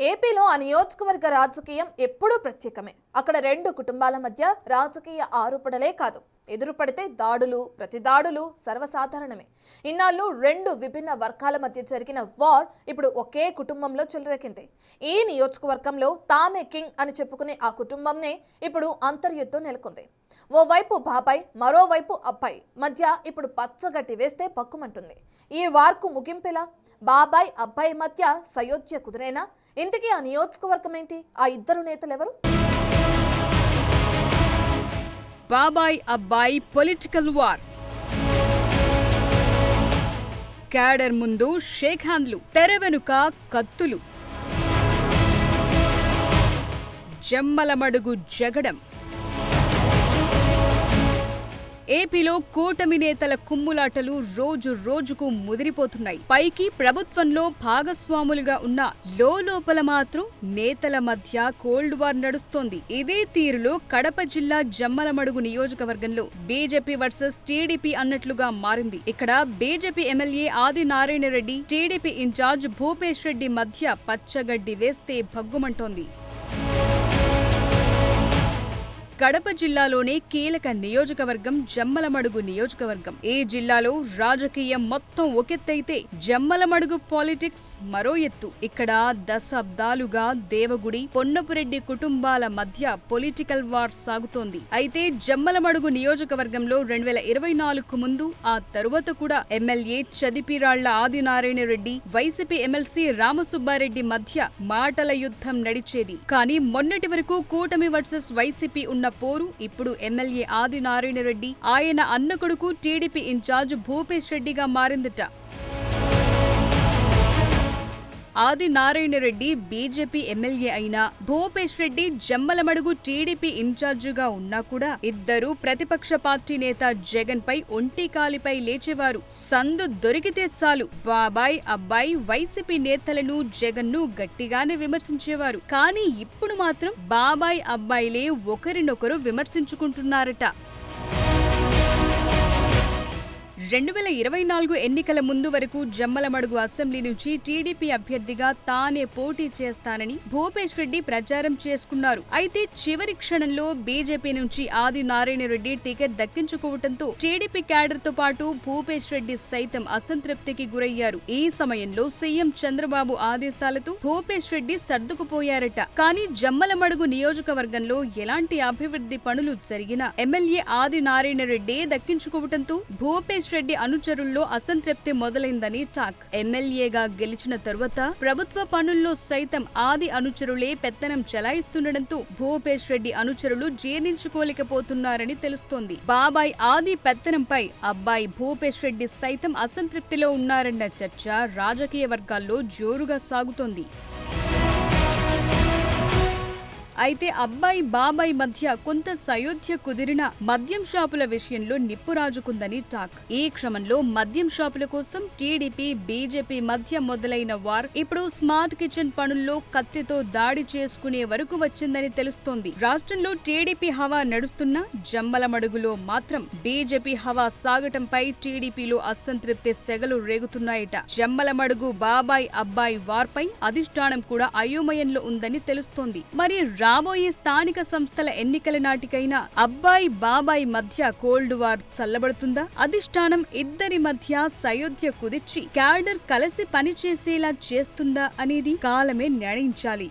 ఏపీలో ఆ నియోజకవర్గ రాజకీయం ఎప్పుడూ ప్రత్యేకమే. అక్కడ రెండు కుటుంబాల మధ్య రాజకీయ ఆరోపణలే కాదు, ఎదురుపడితే దాడులు, ప్రతిదాడులు సర్వసాధారణమే. ఇన్నాళ్ళు రెండు విభిన్న వర్గాల మధ్య జరిగిన వార్ ఇప్పుడు ఒకే కుటుంబంలో చెలరేగింది. ఈ నియోజకవర్గంలో తామే కింగ్ అని చెప్పుకునే ఆ కుటుంబంనే ఇప్పుడు అంతర్యుద్ధం నెలకొంది. ఓవైపు బాబాయ్, మరోవైపు అబ్బాయి మధ్య ఇప్పుడు పచ్చగడ్డి వేస్తే పక్కుమంటుంది. ఈ వార్కు ముగింపెలా? బాబాయ్ అబ్బాయి మధ్య సయోధ్య కుదిరేనా? ఇంతకీ ఆ నియోజకవర్గం ఏంటి? ఆ ఇద్దరు నేతలెవరు? బాబాయ్ అబ్బాయి పొలిటికల్ వార్. క్యాడర్ ముందు షేక్ హ్యాండ్లు, తెర వెనుక కత్తులు, జమ్మలమడుగు జగడం. ఏపీలో కూటమి నేతల కుమ్ములాటలు రోజు రోజుకు ముదిరిపోతున్నాయి. పైకి ప్రభుత్వంలో భాగస్వాములుగా ఉన్న లోపల మాత్రం నేతల మధ్య కోల్డ్ వార్ నడుస్తోంది. ఇదే తీరులో కడప జిల్లా జమ్మలమడుగు నియోజకవర్గంలో బీజేపీ వర్సెస్ టీడీపీ అన్నట్లుగా మారింది. ఇక్కడ BJP MLA Adinarayana Reddy, TDP incharge Bhupesh Reddy మధ్య పచ్చగడ్డి వేస్తే భగ్గుమంటోంది. కడప జిల్లాలోనే కీలక నియోజకవర్గం జమ్మలమడుగు నియోజకవర్గం. ఈ జిల్లాలో రాజకీయం మొత్తం ఒకెత్తైతే జమ్మలమడుగు పాలిటిక్స్ మరో ఎత్తు. ఇక్కడ దశాబ్దాలుగా దేవగుడి, పొన్నపురెడ్డి కుటుంబాల మధ్య పొలిటికల్ వార్ సాగుతోంది. అయితే జమ్మలమడుగు నియోజకవర్గంలో 2024 ముందు, ఆ తరువాత కూడా MLA Chadipiralla Adinarayana Reddy, YCP MLC Ramasubba Reddy మధ్య మాటల యుద్ధం నడిచేది. కానీ మొన్నటి వరకు కూటమి వర్సెస్ వైసీపీ ఉన్న పోరు ఇప్పుడు ఎమ్మెల్యే ఆదినారాయణ రెడ్డి, ఆయన అన్న కొడుకు టీడీపీ ఇన్ఛార్జ్ భూపేష్ రెడ్డిగా మారిందట. ఆదినారాయణ రెడ్డి బీజేపీ ఎమ్మెల్యే అయినా, భూపేష్ రెడ్డి జమ్మలమడుగు టీడీపీ ఇన్ఛార్జిగా ఉన్నా కూడా ఇద్దరు ప్రతిపక్ష పార్టీ నేత జగన్ పై ఒంటికాలిపై లేచేవారు. సందు దొరికితే చాలు బాబాయ్ అబ్బాయి వైసీపీ నేతలను, జగన్ ను గట్టిగానే విమర్శించేవారు. కానీ ఇప్పుడు మాత్రం బాబాయ్ అబ్బాయిలే ఒకరినొకరు విమర్శించుకుంటున్నారట. 2024 ఎన్నికల ముందు వరకు జమ్మలమడుగు అసెంబ్లీ నుంచి టీడీపీ అభ్యర్థిగా తానే పోటీ చేస్తానని భూపేష్ రెడ్డి ప్రచారం చేసుకున్నారు. అయితే చివరి క్షణంలో బీజేపీ నుంచి ఆదినారాయణ రెడ్డి టికెట్ దక్కించుకోవడంతో టీడీపీ క్యాడర్ తో పాటు భూపేష్ రెడ్డి సైతం అసంతృప్తికి గురయ్యారు. ఈ సమయంలో సీఎం చంద్రబాబు ఆదేశాలతో భూపేష్ రెడ్డి సర్దుకుపోయారట. కానీ జమ్మలమడుగు నియోజకవర్గంలో ఎలాంటి అభివృద్ధి పనులు జరిగినా ఎమ్మెల్యే ఆదినారాయణ రెడ్డి దక్కించుకోవడంతో భూపేష్ రెడ్డి అనుచరుల్లో అసంతృప్తి మొదలైందని టాక్. ఎమ్మెల్యేగా గెలిచిన తరువాత ప్రభుత్వ పనుల్లో సైతం ఆది అనుచరులే పెత్తనం చెలాయిస్తుండటంతో భూపేష్ రెడ్డి అనుచరులు జీర్ణించుకోలేకపోతున్నారని తెలుస్తోంది. బాబాయ్ ఆది పెత్తనంపై అబ్బాయి భూపేష్ రెడ్డి సైతం అసంతృప్తిలో ఉన్నారన్న చర్చ రాజకీయ వర్గాల్లో జోరుగా సాగుతోంది. అయితే అబ్బాయి బాబాయ్ మధ్య కొంత సయోధ్య కుదిరిన మద్యం షాపుల విషయంలో నిప్పు రాజుకుందని టాక్. ఈ క్రమంలో మద్యం షాపుల కోసం టీడీపీ, బీజేపీ మధ్య మొదలైన వార్ ఇప్పుడు స్మార్ట్ కిచెన్ పనుల్లో కత్తితో దాడి చేసుకునే వరకు వచ్చిందని తెలుస్తోంది. రాష్ట్రంలో టీడీపీ హవా నడుస్తున్నా జమ్మలమడుగులో మాత్రం బీజేపీ హవా సాగటంపై టీడీపీలో అసంతృప్తి సెగలు రేగుతున్నాయట. జమ్మలమడుగు బాబాయ్ అబ్బాయి వార్పై అధిష్టానం కూడా అయోమయంలో ఉందని తెలుస్తోంది. మరి రాబోయే స్థానిక సంస్థల ఎన్నికల నాటికైనా అబ్బాయి బాబాయ్ మధ్య కోల్డ్ వార్ చల్లబడుతుందా? అధిష్టానం ఇద్దరి మధ్య సయోధ్య కుదిర్చి క్యాడర్ కలిసి పనిచేసేలా చేస్తుందా అనేది కాలమే నిర్ణయించాలి.